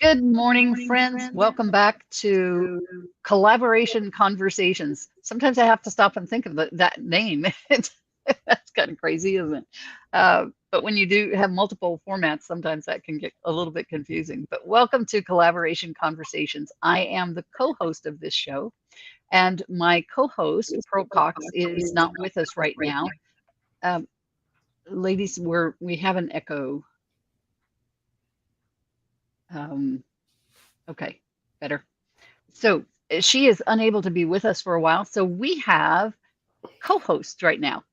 Good morning, friends. Welcome back to Collaboration Conversations. Sometimes I have to stop and think of that name. That's kind of crazy, isn't it? But when you do have multiple formats, sometimes that can get a little bit confusing. But welcome to Collaboration Conversations. I am the co-host of this show, and my co-host, Pearl Cox, is not with us right now. Um, Ladies, we have an echo. Um, okay, better. So she is unable to be with us for a while. So we have co-hosts right now.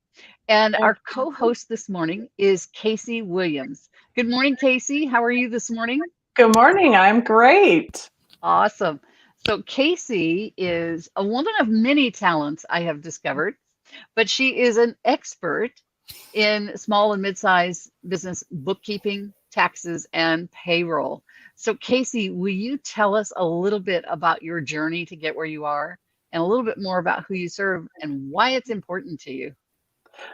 And our co-host this morning is Casey Williams. Good morning, Casey. How are you this morning? Good morning. I'm great. Awesome. So Casey is a woman of many talents, I have discovered, but she is an expert in small and mid-sized business bookkeeping, taxes, and payroll. So Casey, will you tell us a little bit about your journey to get where you are and a little bit more about who you serve and why it's important to you?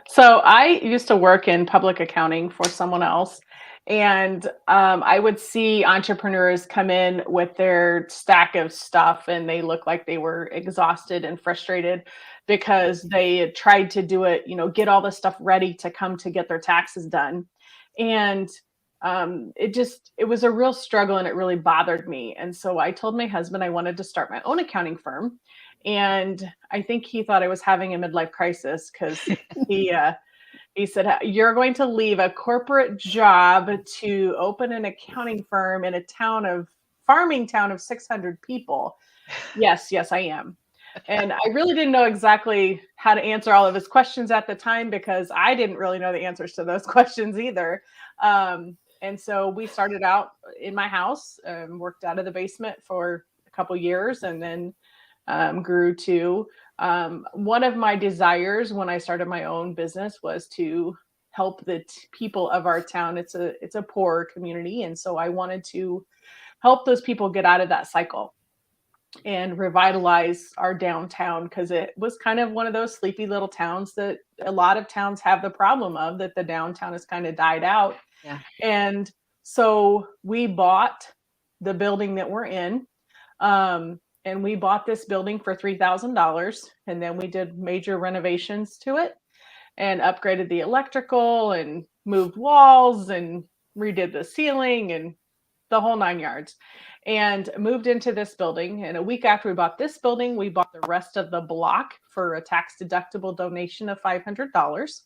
So I used to work in public accounting for someone else, and I would see entrepreneurs come in with their stack of stuff, and they look like they were exhausted and frustrated because they had tried to do it, get all the stuff ready to come to get their taxes done, and it was a real struggle, and it really bothered me. And so I told my husband I wanted to start my own accounting firm. And I think he thought I was having a midlife crisis because he he said, "You're going to leave a corporate job to open an accounting firm in a farming town of 600 people." Yes, yes, I am. And I really didn't know exactly how to answer all of his questions at the time because I didn't really know the answers to those questions either. And so we started out in my house, worked out of the basement for a couple years, and then grew to one of my desires when I started my own business was to help the people of our town. It's a poor community, and so I wanted to help those people get out of that cycle and revitalize our downtown because it was kind of one of those sleepy little towns that a lot of towns have the problem of, that the downtown has kind of died out. Yeah. And so we bought the building that we're in. And we bought this building for $3,000, and then we did major renovations to it and upgraded the electrical and moved walls and redid the ceiling and the whole 9 yards, and moved into this building. And a week after we bought this building, we bought the rest of the block for a tax deductible donation of $500.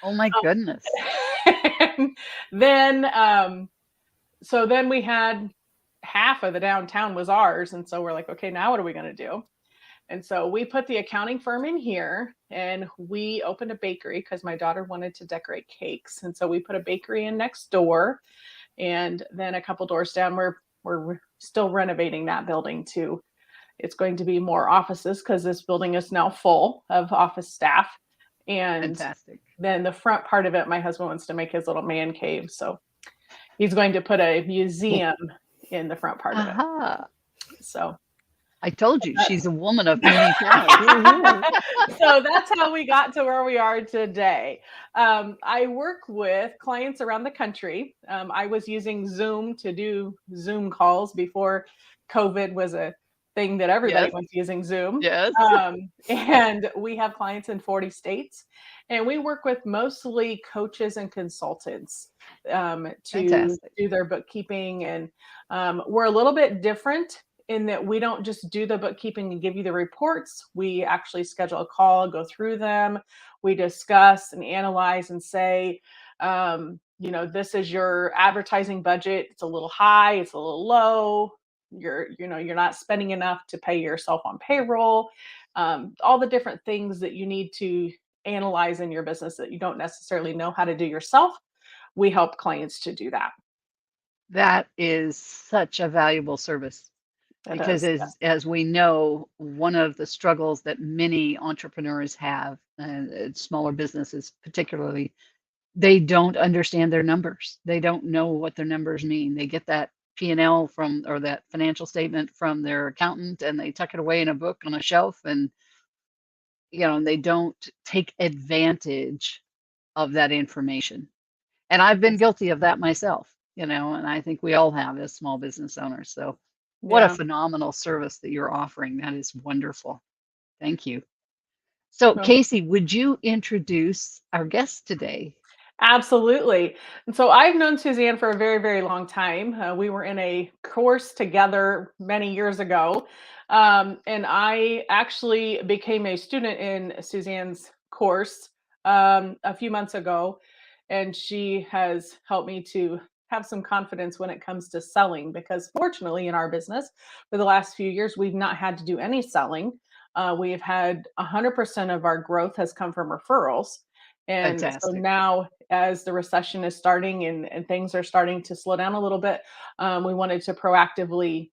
Oh my goodness. And then so then we had half of the downtown was ours. And so we're like, okay, now what are we going to do? And so we put the accounting firm in here, and we opened a bakery because my daughter wanted to decorate cakes. And so we put a bakery in next door. And then a couple doors down, we're still renovating that building too. It's going to be more offices because this building is now full of office staff. And Fantastic. then the front part of it, my husband wants to make his little man cave. So he's going to put a museum in the front part of it. Aha. So I told you, she's a woman of many talents. so that's how we got to where we are today. I work with clients around the country. I was using Zoom to do Zoom calls before COVID was a thing that everybody Yes. was using Zoom. Yes. And we have clients in 40 states. And we work with mostly coaches and consultants to Fantastic. do their bookkeeping. And we're a little bit different in that we don't just do the bookkeeping and give you the reports. We actually schedule a call, go through them. We discuss and analyze and say, this is your advertising budget. It's a little high, it's a little low. You're not spending enough to pay yourself on payroll. All the different things that you need to analyze in your business that you don't necessarily know how to do yourself. We help clients to do that. That is such a valuable service. Because as we know, one of the struggles that many entrepreneurs have, and smaller businesses particularly, they don't understand their numbers. They don't know what their numbers mean. They get that P&L from, or that financial statement from their accountant, and they tuck it away in a book on a shelf, and they don't take advantage of that information. And I've been guilty of that myself. and I think we all have as small business owners. So what a Yeah. phenomenal service that you're offering. That is wonderful. Thank you. So No. Casey, would you introduce our guest today? Absolutely. And so I've known Suzanne for a very, very long time. We were in a course together many years ago. And I actually became a student in Suzanne's course a few months ago. And she has helped me to have some confidence when it comes to selling, because fortunately in our business for the last few years, we've not had to do any selling. We've had 100% of our growth has come from referrals. And so Fantastic. now, as the recession is starting and things are starting to slow down a little bit, we wanted to proactively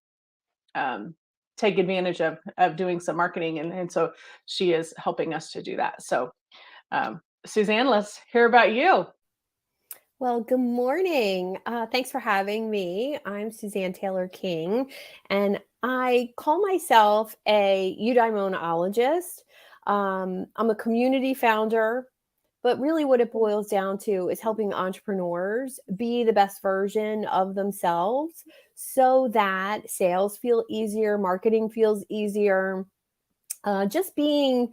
um, take advantage of doing some marketing. And so she is helping us to do that. So, Suzanne, let's hear about you. Well, good morning. Thanks for having me. I'm Suzanne Taylor King, and I call myself a eudaimonologist. I'm a community founder, but really what it boils down to is helping entrepreneurs be the best version of themselves so that sales feel easier, marketing feels easier, just being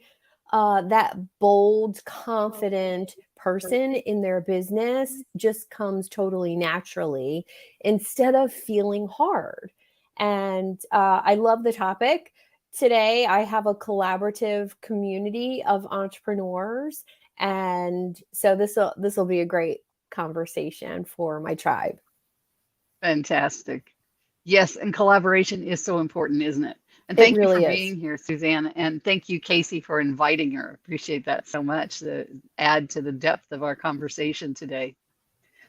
that bold, confident person in their business just comes totally naturally instead of feeling hard. And I love the topic. Today, I have a collaborative community of entrepreneurs. And so this will be a great conversation for my tribe. Fantastic. Yes, and collaboration is so important, isn't it? And It thank you for really is. being here, Suzanne. And thank you, Casey, for inviting her. Appreciate that so much to add to the depth of our conversation today.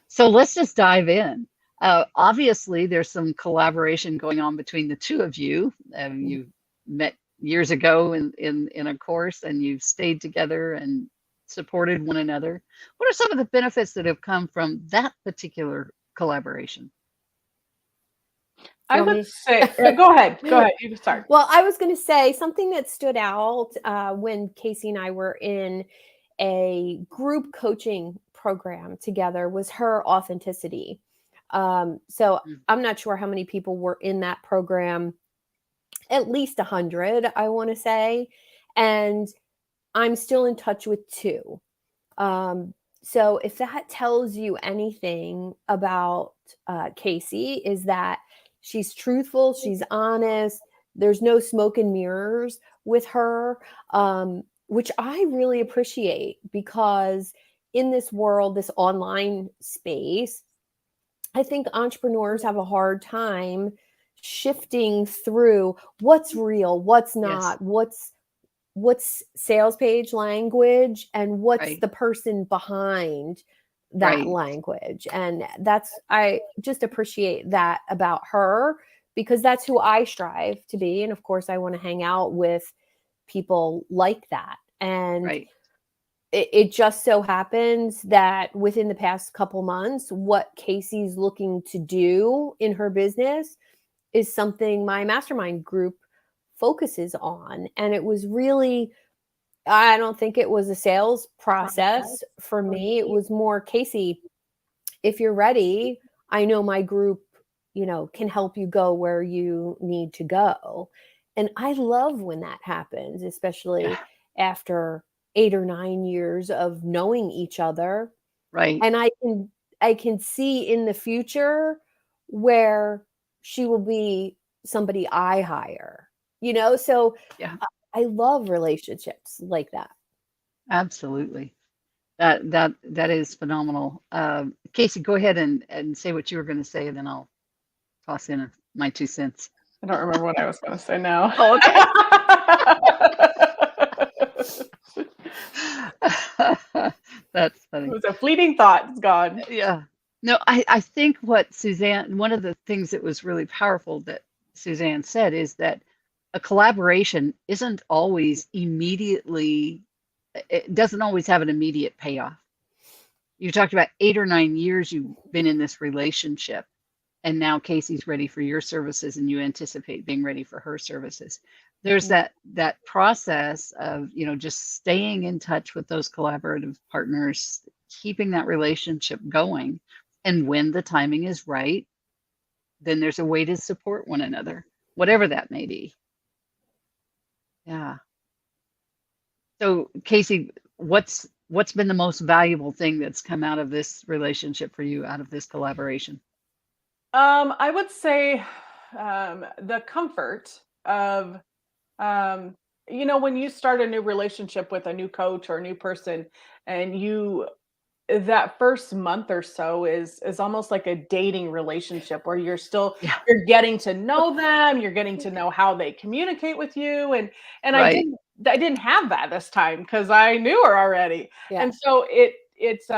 So let's just dive in. Obviously, there's some collaboration going on between the two of you. You met years ago in a course, and you've stayed together and supported one another. What are some of the benefits that have come from that particular collaboration? I You want would me? say, go ahead. Go ahead. You can start. Well, I was going to say something that stood out when Casey and I were in a group coaching program together was her authenticity. So Mm. I'm not sure how many people were in that program, at least 100, I want to say. And I'm still in touch with two. So if that tells you anything about Casey, is that she's truthful, she's honest, there's no smoke and mirrors with her, which I really appreciate because in this world, this online space, I think entrepreneurs have a hard time shifting through what's real, what's Yes, not, what's sales page language and what's right, the person behind that right. language. And I just appreciate that about her because that's who I strive to be. And of course, I want to hang out with people like that. And Right. it just so happens that within the past couple months, what Casey's looking to do in her business is something my mastermind group focuses on. And it was really, I don't think it was a sales process for me. It was more, Casey, if you're ready, I know my group, can help you go where you need to go. And I love when that happens, Yeah. especially after 8 or 9 years of knowing each other. Right. And I can see in the future where she will be somebody I hire. So Yeah. I love relationships like that. Absolutely. That is phenomenal. Casey, go ahead and say what you were going to say, and then I'll toss in my 2 cents. I don't remember what I was going to say now. Oh, okay. That's It funny. was a fleeting thought. It's gone. Yeah. No, I think one of the things that was really powerful that Suzanne said is that a collaboration isn't always immediately, it doesn't always have an immediate payoff. You talked about 8 or 9 years you've been in this relationship, and now Casey's ready for your services, and you anticipate being ready for her services. There's Mhm. that process of just staying in touch with those collaborative partners, keeping that relationship going, And when the timing is right, then there's a way to support one another, whatever that may be. Yeah. So Casey, what's been the most valuable thing that's come out of this relationship for you, out of this collaboration? I would say the comfort of, when you start a new relationship with a new coach or a new person, and that first month or so is almost like a dating relationship where Yeah. you're getting to know them, you're getting to know how they communicate with you, and Right. I didn't have that this time because I knew her already. Yeah. And so it's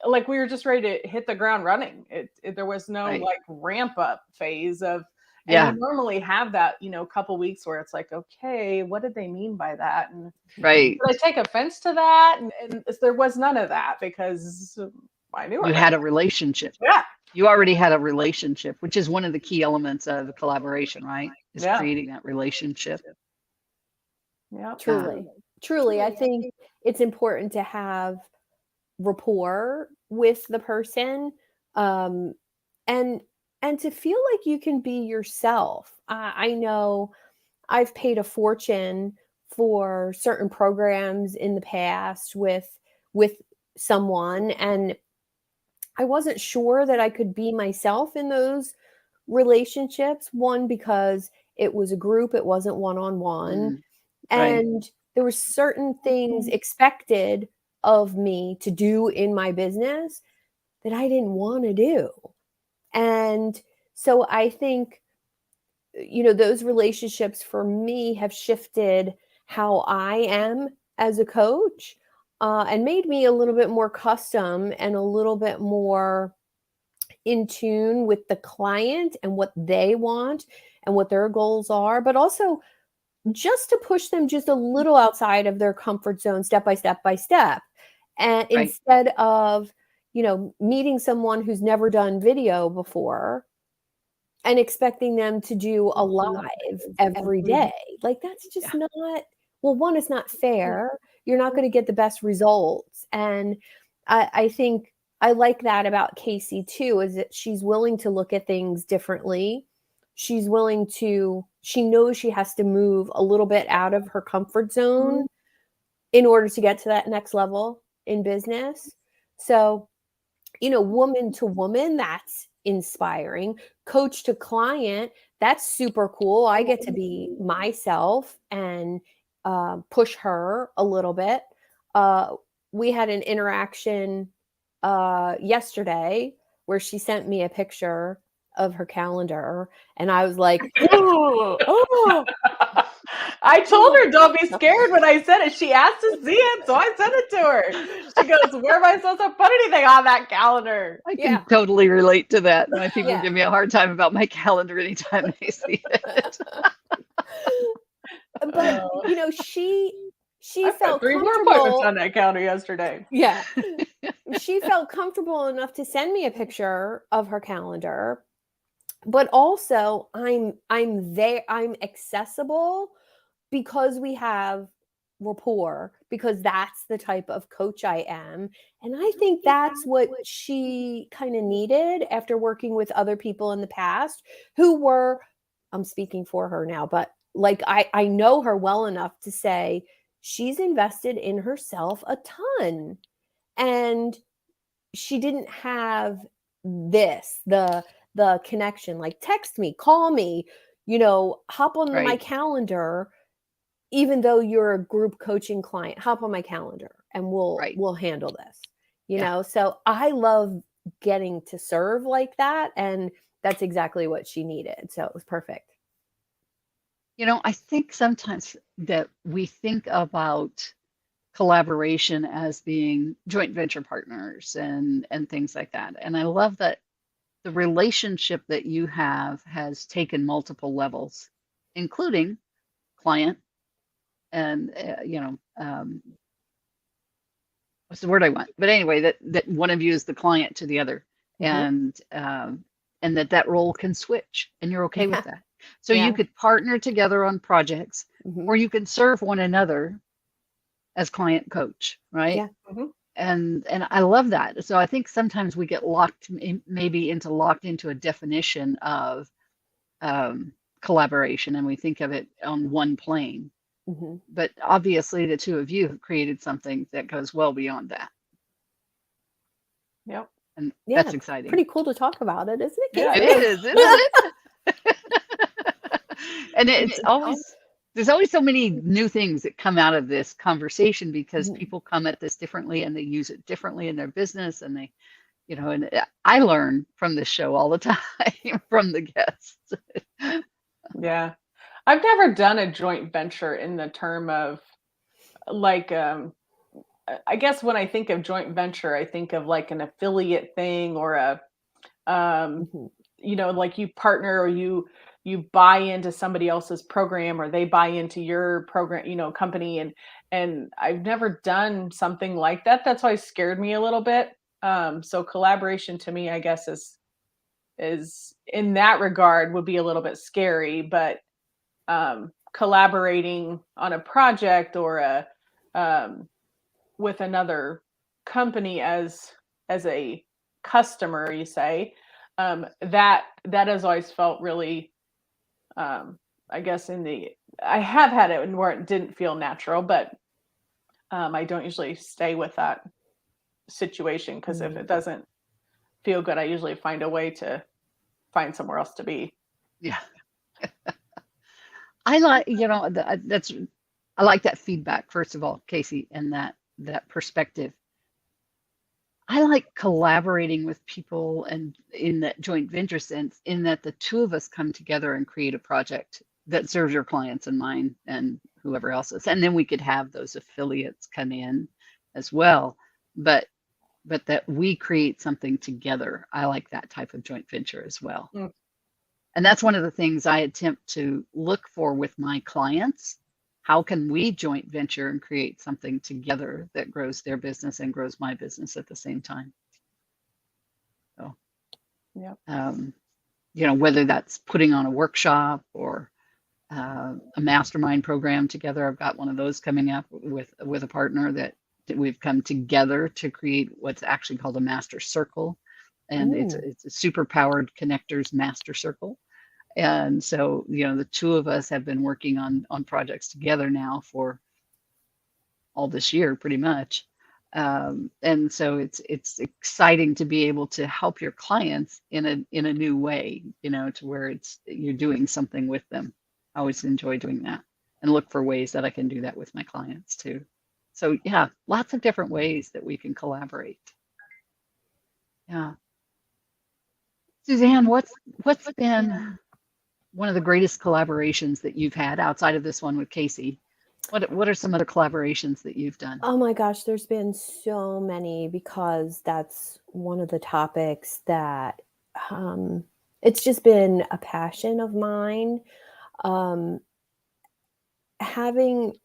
like we were just ready to hit the ground running. There was no Right. like ramp up phase of, and Yeah. you normally have that, couple weeks where it's like, okay, what did they mean by that? And Right. did I take offense to that? And there was none of that because I knew You her. had a relationship. Yeah. You already had a relationship, which is one of the key elements of collaboration, right? Is Yeah. creating that relationship. Yeah. Truly, I think it's important to have rapport with the person, and to feel like you can be yourself. I know I've paid a fortune for certain programs in the past with someone, and I wasn't sure that I could be myself in those relationships. One, because it was a group, it wasn't one-on-one. Mm, right. And there were certain things expected of me to do in my business that I didn't want to do. And so I think, those relationships for me have shifted how I am as a coach, and made me a little bit more custom and a little bit more in tune with the client and what they want and what their goals are, but also just to push them just a little outside of their comfort zone, step by step by step. And Right. instead of, meeting someone who's never done video before and expecting them to do a live every day, like that's just not, well, one, it's not fair. You're not going to get the best results. And I think I like that about Casey too, is that she's willing to look at things differently. She knows she has to move a little bit out of her comfort zone in order to get to that next level in business. So, woman to woman, that's inspiring. Coach to client, that's super cool. I get to be myself and push her a little bit. We had an interaction yesterday where she sent me a picture of her calendar, and I was like, oh. I told her don't be scared when I said it. She asked to see it, so I sent it to her. She goes, where am I supposed to put anything on that calendar? I can totally relate to that. My people Yeah. give me a hard time about my calendar anytime they see it. But she I felt put 3 more appointments comfortable. on that calendar yesterday. Yeah. She felt comfortable enough to send me a picture of her calendar, but also I'm there, I'm accessible because we have rapport, because that's the type of coach I am. And I think that's what she kind of needed after working with other people in the past who were, I'm speaking for her now, but like I know her well enough to say she's invested in herself a ton. And she didn't have the connection, like text me, call me, hop on my Right. calendar, even though you're a group coaching client, hop on my calendar and Right. we'll handle this, Yeah. So I love getting to serve like that. And that's exactly what she needed. So it was perfect. I think sometimes that we think about collaboration as being joint venture partners and things like that. And I love that the relationship that you have has taken multiple levels, including client and what's the word I want? But anyway, that one of you is the client to the other, and that role can switch, and you're okay with that. So you could partner together on projects, or you can serve one another as client coach, right? Yeah. and I love that. So I think sometimes we get maybe locked into a definition of collaboration, and we think of it on one plane. hmm But obviously, the two of you have created something that goes well beyond that, Yep. and Yeah, that's exciting. pretty cool to talk about it, isn't it, Yeah, Casey? It is, isn't it? And there's always so many new things that come out of this conversation because Mhm. people come at this differently and they use it differently in their business, and they, and I learn from this show all the time from the guests. Yeah. I've never done a joint venture in the term of like I guess when I think of joint venture, I think of like an affiliate thing or a Mhm. like you partner or you buy into somebody else's program or they buy into your program, company, and I've never done something like that. That's why it scared me a little bit. So collaboration to me, I guess, is in that regard would be a little bit scary, but collaborating on a project or a um, with another company as a customer, you say, that has always felt really, I guess I have had it where it didn't feel natural, but I don't usually stay with that situation because if Mm. it doesn't feel good, I usually find a way to find somewhere else to be. Yeah, I like, I like that feedback, first of all, Casey, and that perspective. I like collaborating with people and in that joint venture sense, in that the two of us come together and create a project that serves your clients and mine and whoever else is. And then we could have those affiliates come in as well. But that we create something together. I like that type of joint venture as well. Mm. And that's one of the things I attempt to look for with my clients. How can we joint venture and create something together that grows their business and grows my business at the same time? So, Yeah. Whether that's putting on a workshop or a mastermind program together. I've got one of those coming up with a partner that we've come together to create what's actually called a master circle. And it's a super powered connectors master circle. And so, the two of us have been working on projects together now for all this year, pretty much. And so it's exciting to be able to help your clients in a new way, to where you're doing something with them. I always enjoy doing that and look for ways that I can do that with my clients too. So yeah, lots of different ways that we can collaborate. Yeah. Suzanne, what's been one of the greatest collaborations that you've had outside of this one with Casey? What are some other collaborations that you've done? Oh my gosh, there's been so many, because that's one of the topics that it's just been a passion of mine. Having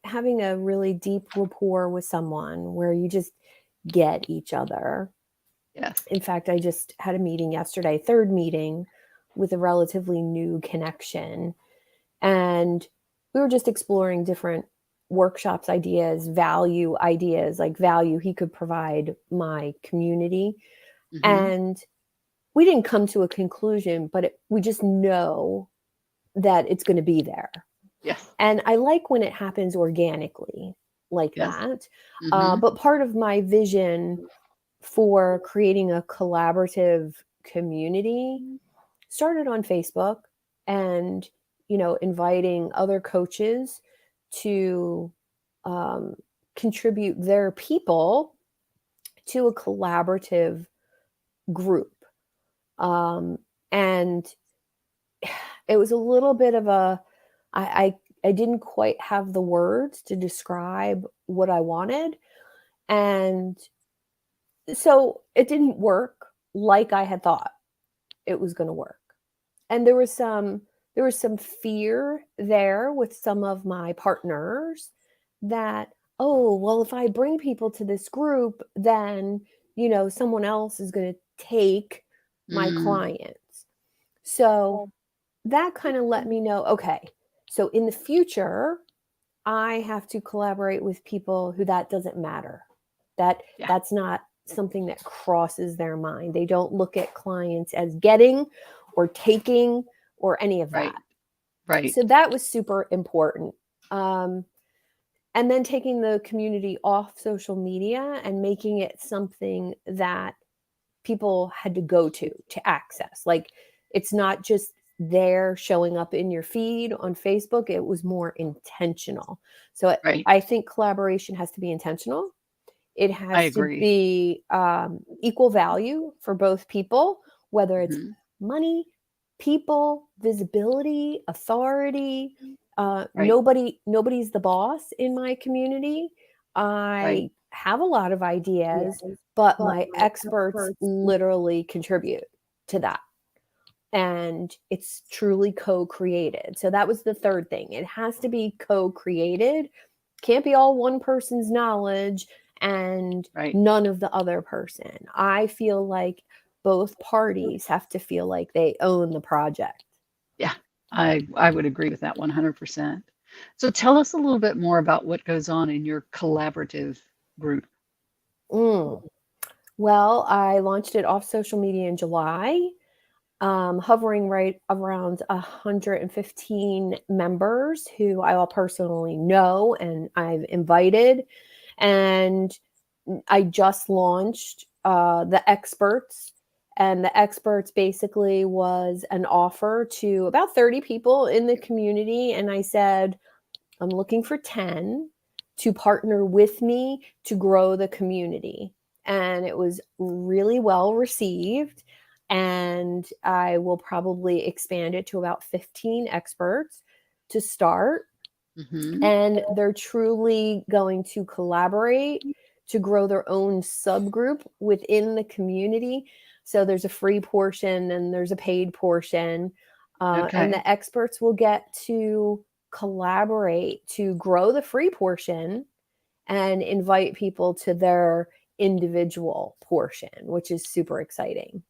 a really deep rapport with someone where you just get each other. Yes. In fact, I just had a meeting yesterday, third meeting with a relatively new connection. And we were just exploring different workshops, value ideas, like value he could provide my community. Mm-hmm. And we didn't come to a conclusion, but we just know that it's going to be there. Yes. And I like when it happens organically like Yes. that. Mm-hmm. But part of my vision for creating a collaborative community started on Facebook, and inviting other coaches to contribute their people to a collaborative group. And it was a little bit of I didn't quite have the words to describe what I wanted. And so it didn't work like I had thought it was going to work. And there was some fear there with some of my partners that, oh, well, if I bring people to this group, then, someone else is going to take my clients. So that kind of let me know, okay, so in the future, I have to collaborate with people who that doesn't matter. That's not something that crosses their mind. They don't look at clients as getting or taking or any of that. Right. So that was super important. And then taking the community off social media and making it something that people had to go to access. Like, it's not just there showing up in your feed on Facebook. It was more intentional. So I think collaboration has to be intentional. It has to be equal value for both people, whether it's money, people, visibility, authority. Nobody's the boss in my community. I have a lot of ideas, but my experts literally contribute to that. And it's truly co-created. So that was the third thing. It has to be co-created. Can't be all one person's knowledge and none of the other person. I feel like both parties have to feel like they own the project. Yeah, I would agree with that 100%. So tell us a little bit more about what goes on in your collaborative group. Well, I launched it off social media in July, hovering right around 115 members who I all personally know and I've invited. And I just launched the experts. And the experts basically was an offer to about 30 people in the community. And I said, I'm looking for 10 to partner with me to grow the community. And it was really well received. And I will probably expand it to about 15 experts to start. And they're truly going to collaborate to grow their own subgroup within the community. So there's a free portion and there's a paid portion. And the experts will get to collaborate to grow the free portion and invite people to their individual portion, which is super exciting.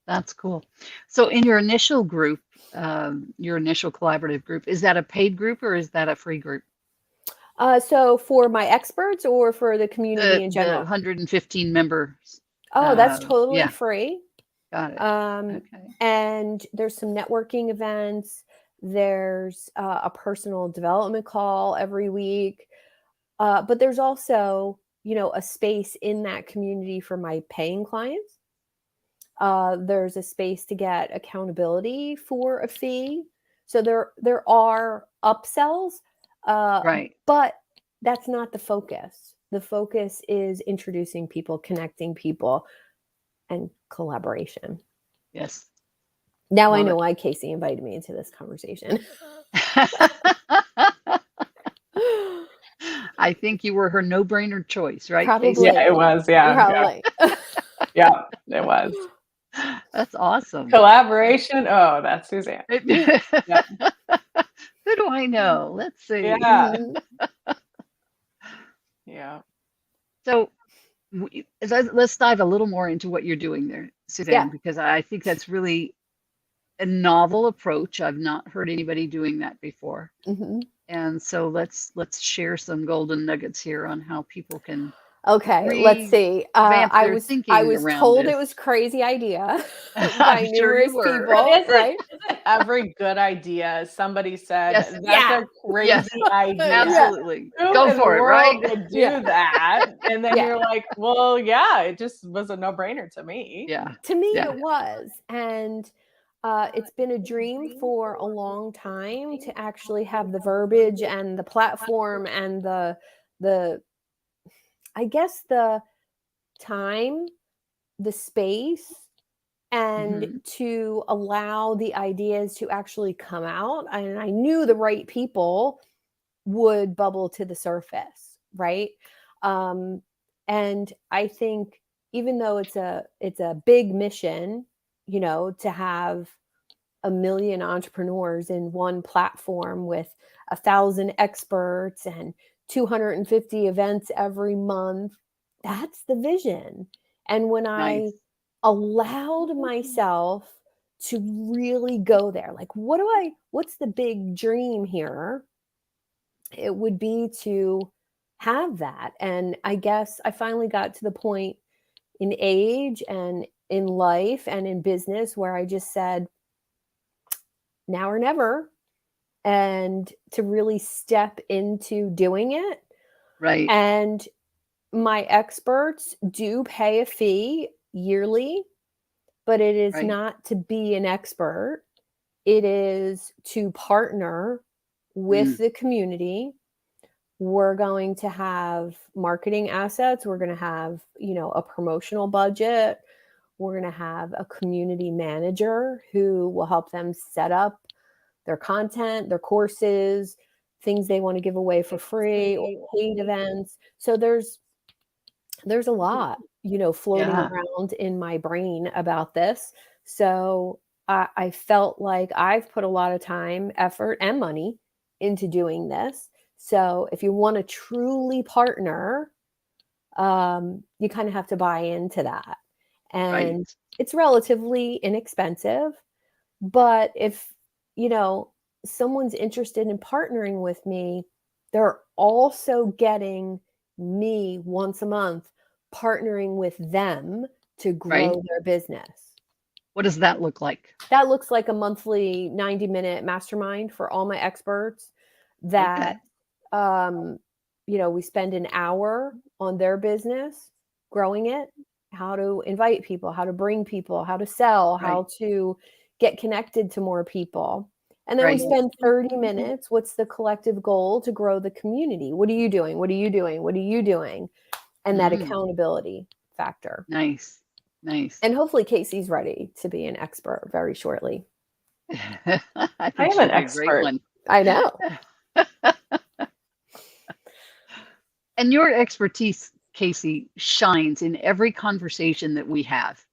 That's cool. So in your initial group, your initial collaborative group, is that a paid group or is that a free group? So for my experts or for the community in general? The 115 members. Oh, that's totally free. Got it. And there's some networking events. There's a personal development call every week. But there's also, a space in that community for my paying clients. There's a space to get accountability for a fee. So there are upsells, but that's not the focus. The focus is introducing people, connecting people, and collaboration. Yes. Now I know why Casey invited me into this conversation. I think you were her no-brainer choice, right? Probably. Casey? Yeah, it was. Yeah. Probably. Yeah, it was. That's awesome. Collaboration. Oh, that's Suzanne. Who do I know? Let's see. Yeah. Yeah. So let's dive a little more into what you're doing there, Suzanne, because I think that's really a novel approach. I've not heard anybody doing that before. And so let's share some golden nuggets here on how people can. Okay, let's see. I was told it was crazy idea by numerous people, right? Every good idea, somebody said that's a crazy idea. Absolutely, Who go in for the it, world right? would do that, and then you're like, well, yeah, it just was a no-brainer to me. Yeah, to me it was, and it's been a dream for a long time to actually have the verbiage and the platform and the I guess the time, the space, and to allow the ideas to actually come out. And I knew the right people would bubble to the surface, right? And I think even though it's a big mission, to have 1 million entrepreneurs in one platform with 1,000 experts and 250 events every month. That's the vision. And when I allowed myself to really go there, like, what's the big dream here? It would be to have that. And I guess I finally got to the point in age and in life and in business where I just said, now or never, and to really step into doing it. Right. And my experts do pay a fee yearly, but it is Right. not to be an expert. It is to partner with the community. We're going to have marketing assets. We're going to have, a promotional budget. We're going to have a community manager who will help them set up their content, their courses, things they want to give away for free, or paid events. So there's a lot, floating Yeah. around in my brain about this. So I felt like I've put a lot of time, effort, and money into doing this. So if you want to truly partner, you kind of have to buy into that. And Right. it's relatively inexpensive. But if, someone's interested in partnering with me, they're also getting me once a month partnering with them to grow Right. their business. What does that look like? That looks like a monthly 90-minute mastermind for all my experts that, we spend an hour on their business, growing it, how to invite people, how to bring people, how to sell, Right. how to get connected to more people. And then we Right. spend 30 minutes. What's the collective goal to grow the community? What are you doing? What are you doing? What are you doing? And that accountability factor. Nice. Nice. And hopefully Casey's ready to be an expert very shortly. I I think am she'll an be a great expert. one. I know. And your expertise, Casey, shines in every conversation that we have.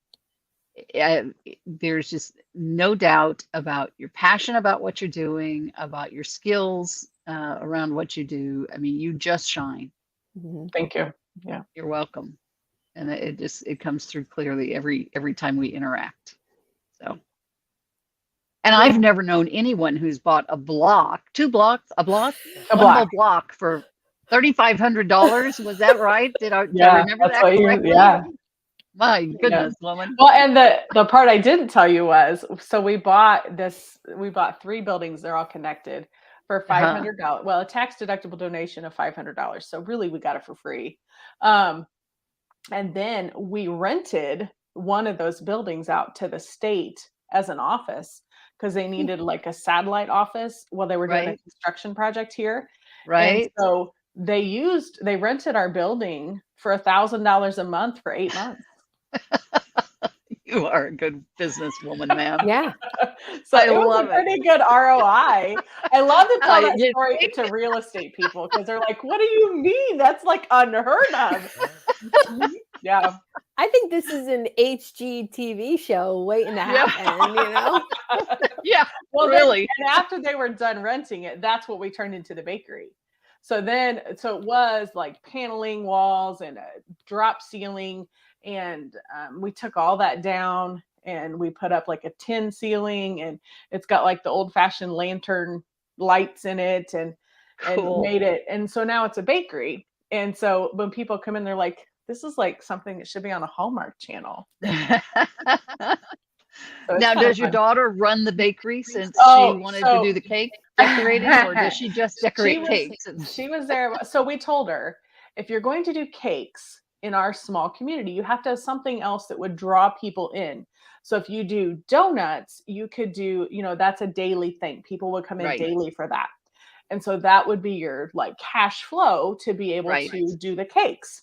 There's just no doubt about your passion about what you're doing, about your skills around what you do. I mean, you just shine. Thank you. Yeah. You're welcome. And it comes through clearly every time we interact. So, and I've never known anyone who's bought a block, one whole block for $3,500. Was that right? Did I remember that correctly? Yeah. My goodness, woman. Well, and the part I didn't tell you was, so we bought 3 buildings. They're all connected for $500. Well, a tax deductible donation of $500. So really we got it for free. And then we rented one of those buildings out to the state as an office because they needed like a satellite office while they were doing a construction project here. Right. And so they rented our building for $1,000 a month for 8 months. You are a good businesswoman, ma'am. Yeah. So it was a pretty good ROI. I love to tell that story to real estate people because they're like, what do you mean? That's like unheard of. Yeah. I think this is an HGTV show waiting to happen, Yeah. Well, really. And after they were done renting it, that's what we turned into the bakery. So it was like paneling walls and a drop ceiling. And we took all that down and we put up like a tin ceiling, and it's got like the old fashioned lantern lights in it and made it. And so now it's a bakery. And so when people come in, they're like, this is like something that should be on a Hallmark channel. So now, does your daughter run the bakery since she wanted to do the cake decorating, or does she just decorate cakes? She was there. So we told her, if you're going to do cakes in our small community, you have to have something else that would draw people in. So if you do donuts, you could do, that's a daily thing. People would come in daily for that. And so that would be your like cash flow to be able to do the cakes.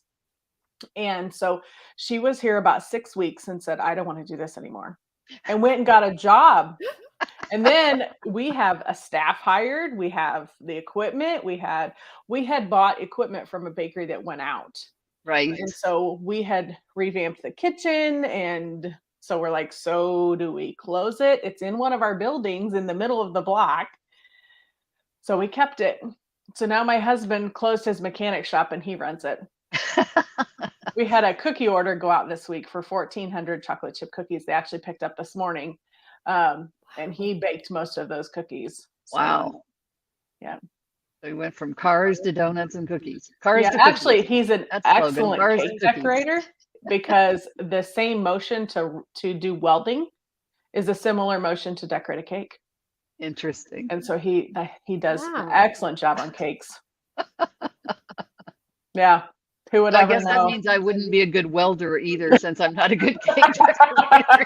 And so she was here about 6 weeks and said, I don't want to do this anymore, and went and got a job. And then we have a staff hired. We have the equipment. We had bought equipment from a bakery that went out. Right. And so we had revamped the kitchen. And so we're like, so do we close it? It's in one of our buildings in the middle of the block. So we kept it. So now my husband closed his mechanic shop and he runs it. We had a cookie order go out this week for 1,400 chocolate chip cookies. They actually picked up this morning. And he baked most of those cookies. So, wow. Yeah. We went from cars to donuts and cookies. Cars Yeah, to cookies. actually, he's an That's slogan. excellent Cars to cake cookies. decorator because the same motion to do welding is a similar motion to decorate a cake. Interesting. And so he does an Wow. excellent job on cakes. Yeah. Who would I ever guess that know? means I wouldn't be a good welder either, since I'm not a good cake decorator.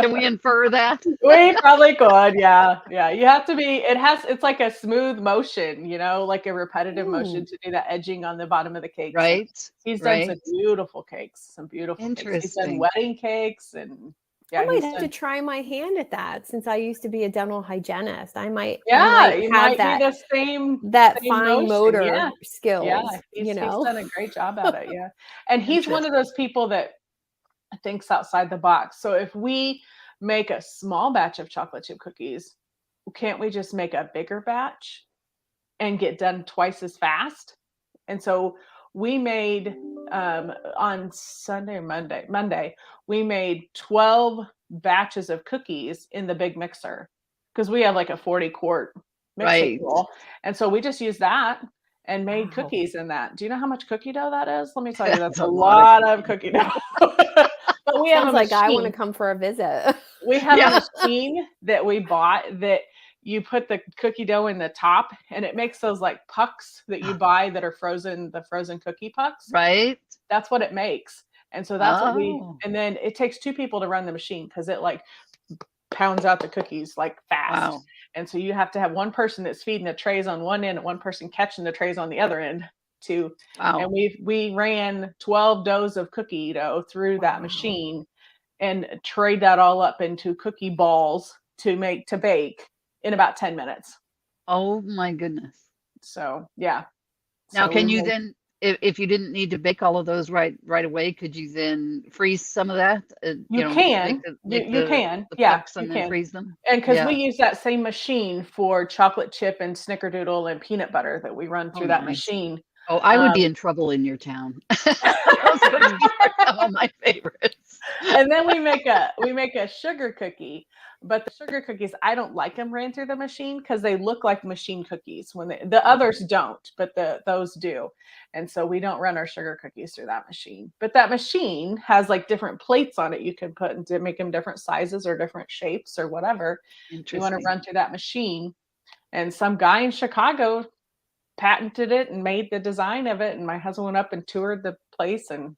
Can we infer that? We probably could. Yeah. Yeah. You have to be, it's like a smooth motion, like a repetitive motion to do that edging on the bottom of the cake. So Right. he's done some Right. beautiful cakes, some beautiful cakes. He's done Interesting. wedding cakes and I might he's have to done, try my hand at that since I used to be a dental hygienist. I might you have might that be the same fine motion. motor Yeah. skills, Yeah. He's done a great job at it. Yeah. And he's one of those people that thinks outside the box. So if we make a small batch of chocolate chip cookies, can't we just make a bigger batch and get done twice as fast? And so we made on Monday, we made 12 batches of cookies in the big mixer because we have like a 40-quart mixing bowl. And so we just used that and made cookies in that. Do you know how much cookie dough that is? Let me tell you, that's a lot of cookie dough. But we have a machine. I want to come for a visit. We have a machine that we bought that you put the cookie dough in the top and it makes those like pucks that you buy that are frozen, the frozen cookie pucks. Right. That's what it makes. And so that's what and then it takes 2 people to run the machine because it like pounds out the cookies like fast. Wow. And so you have to have one person that's feeding the trays on one end and one person catching the trays on the other end too. Wow. And we ran 12 doughs of cookie dough through that machine and trade that all up into cookie balls to bake in about 10 minutes. Oh my goodness. So yeah. Now, can you then, if you didn't need to bake all of those right away, could you then freeze some of that? You can. You can. Yeah. And then freeze them. And because we use that same machine for chocolate chip and snickerdoodle and peanut butter that we run through that machine. Oh, I would be in trouble in your town. Those cookies are some of my favorites. And then we make a sugar cookie, but the sugar cookies, I don't like them ran through the machine because they look like machine cookies when the others don't, but those do. And so we don't run our sugar cookies through that machine. But that machine has like different plates on it you can put and to make them different sizes or different shapes or whatever you want to run through that machine. And some guy in Chicago patented it and made the design of it. And my husband went up and toured the place and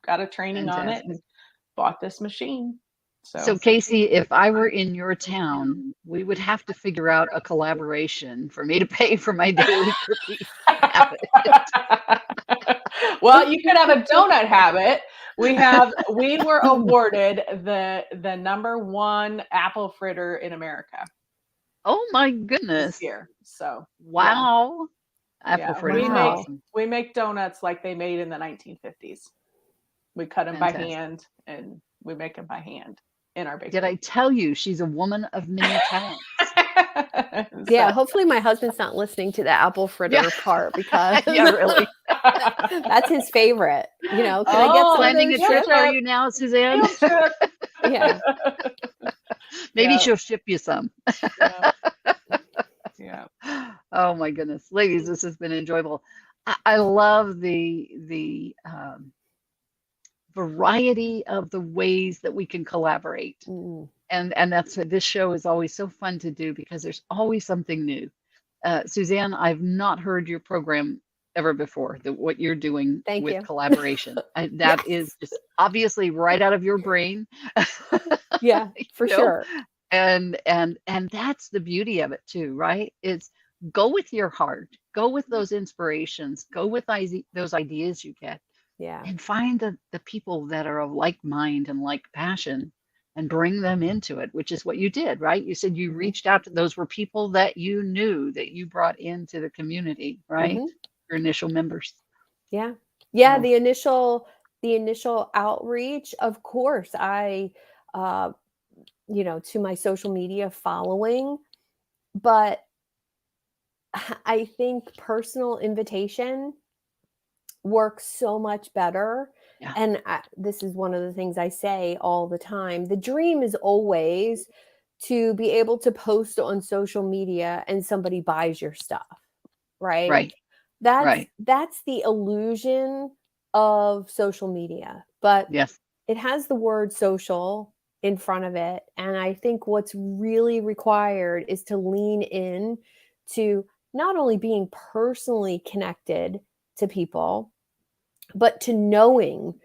got a training on it and bought this machine. So Casey, if I were in your town, we would have to figure out a collaboration for me to pay for my daily cookie habit. Well, you could have a donut habit. We were awarded the #1 apple fritter in America. Oh my goodness. This year. So wow. Apple fritter. We make donuts like they made in the 1950s. We cut them by hand and we make them by hand in our bakery. Did I tell you she's a woman of many talents? Yeah, hopefully my husband's not listening to the apple fritter part because really. That's his favorite. Can I get some planning a trip for you now, Suzanne? Yeah. Maybe she'll ship you some. Yeah. Oh my goodness, ladies, this has been enjoyable. I love the variety of the ways that we can collaborate. And that's what this show is always so fun to do because there's always something new. Suzanne, I've not heard your program ever before, what you're doing with collaboration. That is just obviously right out of your brain. Yeah, for sure. And that's the beauty of it too, right? It's go with your heart, go with those inspirations, go with those ideas you get. Yeah. And find the people that are of like mind and like passion and bring them into it, which is what you did, right? You said you reached out to those were people that you knew that you brought into the community, right? Your initial members. Yeah. Yeah. The initial outreach, of course, I, to my social media following, but I think personal invitation works so much better. Yeah. And this is one of the things I say all the time. The dream is always to be able to post on social media and somebody buys your stuff. right? Right. That's Right. that's the illusion of social media, but Yes. it has the word social in front of it. And I think what's really required is to lean in to not only being personally connected to people, but to knowing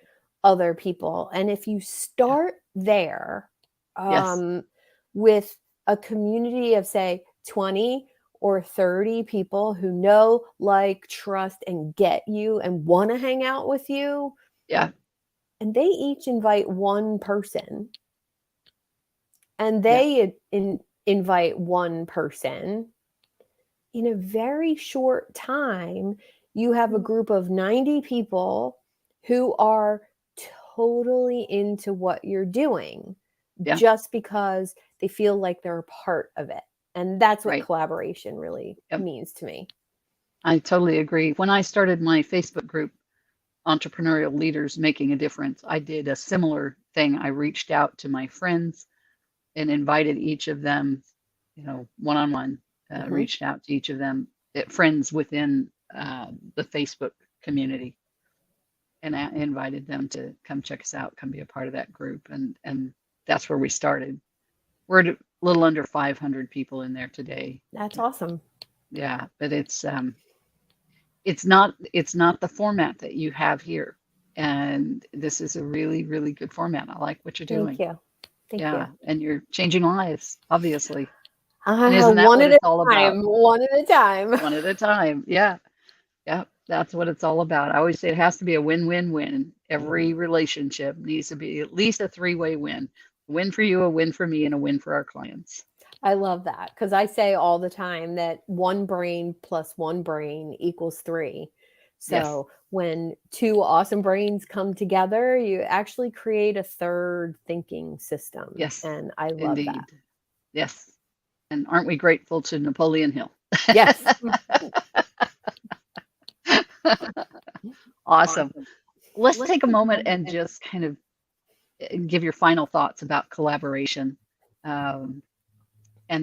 other people. And if you Yeah. start there, Yes. with a community of, say, 20 or 30 people who know, like, trust, and get you and want to hang out with you, Yeah. and they each invite one person, and Yeah. they invite one person, in a very short time, you have a group of 90 people who are totally into what you're doing Yeah. just because they feel like they're a part of it. And that's what Right. collaboration really Yep. means to me. I totally agree. When I started my Facebook group, Entrepreneurial Leaders Making a Difference, I did a similar thing. I reached out to my friends and invited each of them, one-on-one, Mhm. reached out to each of them, friends within the Facebook community, and I invited them to come check us out, come be a part of that group. And that's where we started. We're at a little under 500 people in there today. That's awesome. Yeah, but it's not the format that you have here. And this is a really, really good format. I like what you're Thank doing. you. Thank Yeah, you. and you're changing lives, obviously. And isn't that One what at a it's all about? time. One at a time. One at a time. Yeah. Yeah. That's what it's all about. I always say it has to be a win-win-win. Every relationship needs to be at least a three-way win. A win for you, a win for me, and a win for our clients. I love that because I say all the time that one brain plus one brain equals three. Yes. So when two awesome brains come together, you actually create a third thinking system. Yes. And I love Indeed. that. Yes. And aren't we grateful to Napoleon Hill? Yes. Awesome. Let's take a moment and just kind of give your final thoughts about collaboration. And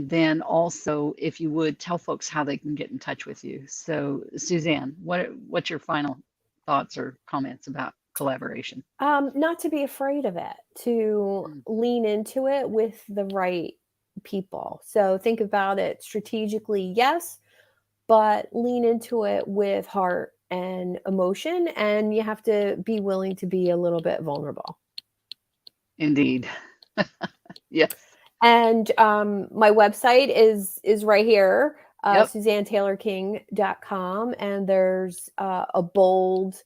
then also, if you would, tell folks how they can get in touch with you. So, Suzanne, what's your final thoughts or comments about collaboration? Not to be afraid of it, to lean into it with the right people. So think about it strategically, yes, but lean into it with heart and emotion, and you have to be willing to be a little bit vulnerable. Indeed. Yes. And my website is right here, Yep. SuzanneTaylorKing.com, and there's a bold,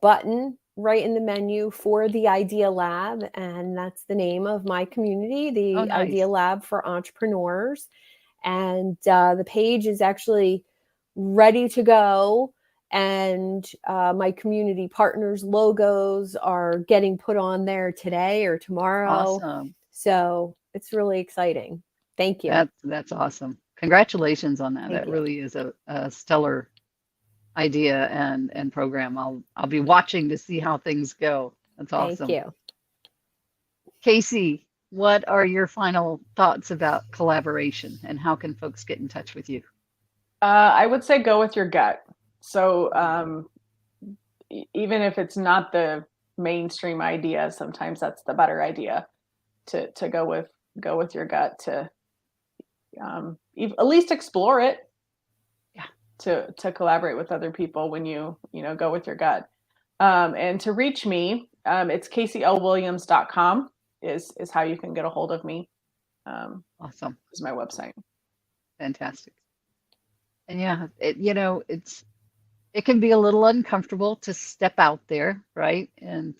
button right in the menu for the Idea Lab, and that's the name of my community, the Oh, nice. Idea Lab for Entrepreneurs. And the page is actually ready to go. And my community partners' logos are getting put on there today or tomorrow. Awesome. So it's really exciting. Thank you. That's awesome. Congratulations on that. Thank That you. really is a stellar idea and program. I'll be watching to see how things go. That's awesome. Thank you. Casey, what are your final thoughts about collaboration and how can folks get in touch with you? I would say go with your gut. So even if it's not the mainstream idea, sometimes that's the better idea to go with your gut, to at least explore it. Yeah. To collaborate with other people when you go with your gut. And to reach me, it's CaseyLWilliams.com is how you can get a hold of me. Awesome. Is my website. Fantastic. And yeah, it can be a little uncomfortable to step out there, right? And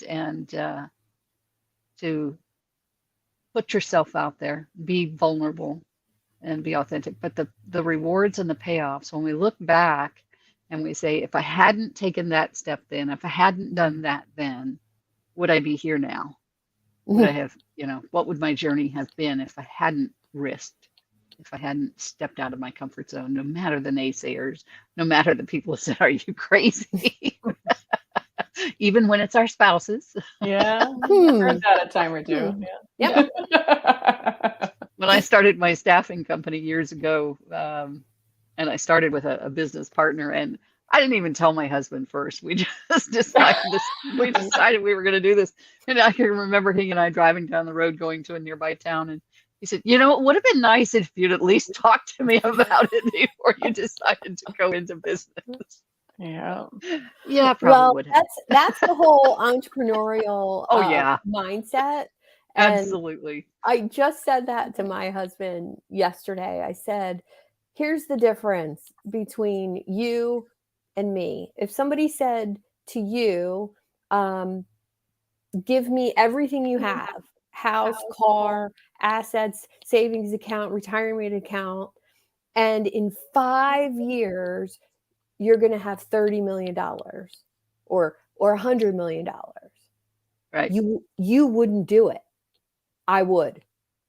to put yourself out there, be vulnerable and be authentic. But the rewards and the payoffs, when we look back and we say, if I hadn't taken that step then, if I hadn't done that then, would I be here now? Would I have, what would my journey have been if I hadn't risked, if I hadn't stepped out of my comfort zone, no matter the naysayers, no matter the people who said, are you crazy? Even when it's our spouses. Yeah, I've heard that a time or two. Yeah. Yep. When I started my staffing company years ago, And I started with a business partner, and I didn't even tell my husband first. We just decided this. We decided we were going to do this. And I can remember he and I driving down the road going to a nearby town, and he said, "You know, it would have been nice if you'd at least talk to me about it before you decided to go into business." Yeah. Yeah, probably Well, would have. that's the whole entrepreneurial Oh yeah, mindset. And absolutely. I just said that to my husband yesterday. I said, here's the difference between you and me. If somebody said to you, give me everything you have, house, car, assets, savings account, retirement account, and in 5 years, you're going to have $30 million or $100 million. Right. You wouldn't do it. I would.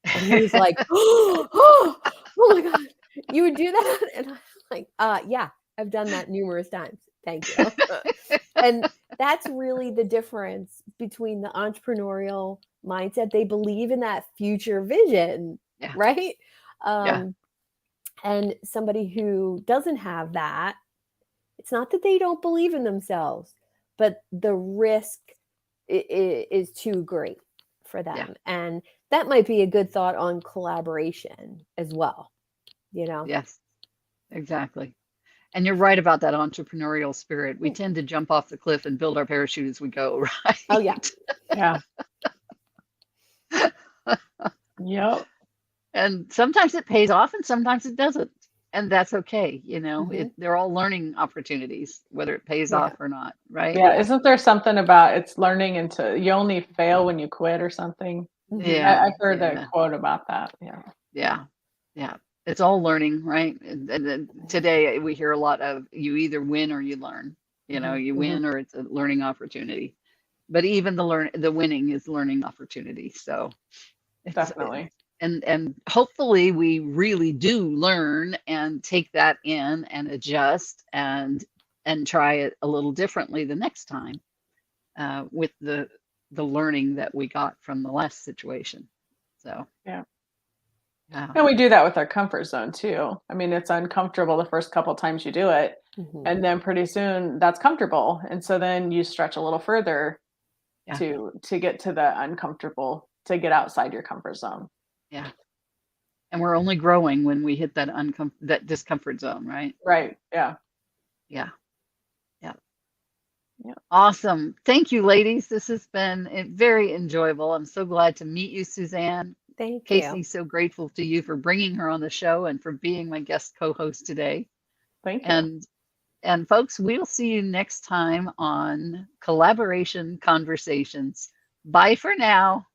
And he was like, oh my God, you would do that? And I'm like, yeah, I've done that numerous times. Thank you. And that's really the difference between the entrepreneurial mindset. They believe in that future vision, Yeah. right? Yeah. And somebody who doesn't have that, it's not that they don't believe in themselves, but the risk is too great for them. Yeah. And that might be a good thought on collaboration as well, you know? Yes, exactly. And you're right about that entrepreneurial spirit. We tend to jump off the cliff and build our parachute as we go, right? Oh, yeah. Yeah. Yep. And sometimes it pays off and sometimes it doesn't. And that's okay. You know, Mhm. they're all learning opportunities, whether it pays Yeah. off or not, right? Yeah. Isn't there something about it's learning into you only fail when you quit or something? Mhm. Yeah. I've heard Yeah. that quote about that. Yeah. Yeah. Yeah. It's all learning, right? And today we hear a lot of you either win or you learn. You know, you win or it's a learning opportunity. But even the winning is learning opportunity. So Definitely. and hopefully we really do learn and take that in and adjust and try it a little differently the next time with the learning that we got from the last situation. So Yeah. yeah. And we do that with our comfort zone too. I mean, it's uncomfortable the first couple times you do it, and then pretty soon that's comfortable, and so then you stretch a little further Yeah. to get to the uncomfortable, to get outside your comfort zone. Yeah. And we're only growing when we hit that discomfort zone, right? Right. Yeah. Yeah. Yeah. Yeah. Awesome. Thank you, ladies. This has been very enjoyable. I'm so glad to meet you, Suzanne. Thank Casey, you. so grateful to you for bringing her on the show and for being my guest co-host today. Thank you. And folks, we'll see you next time on Collaboration Conversations. Bye for now.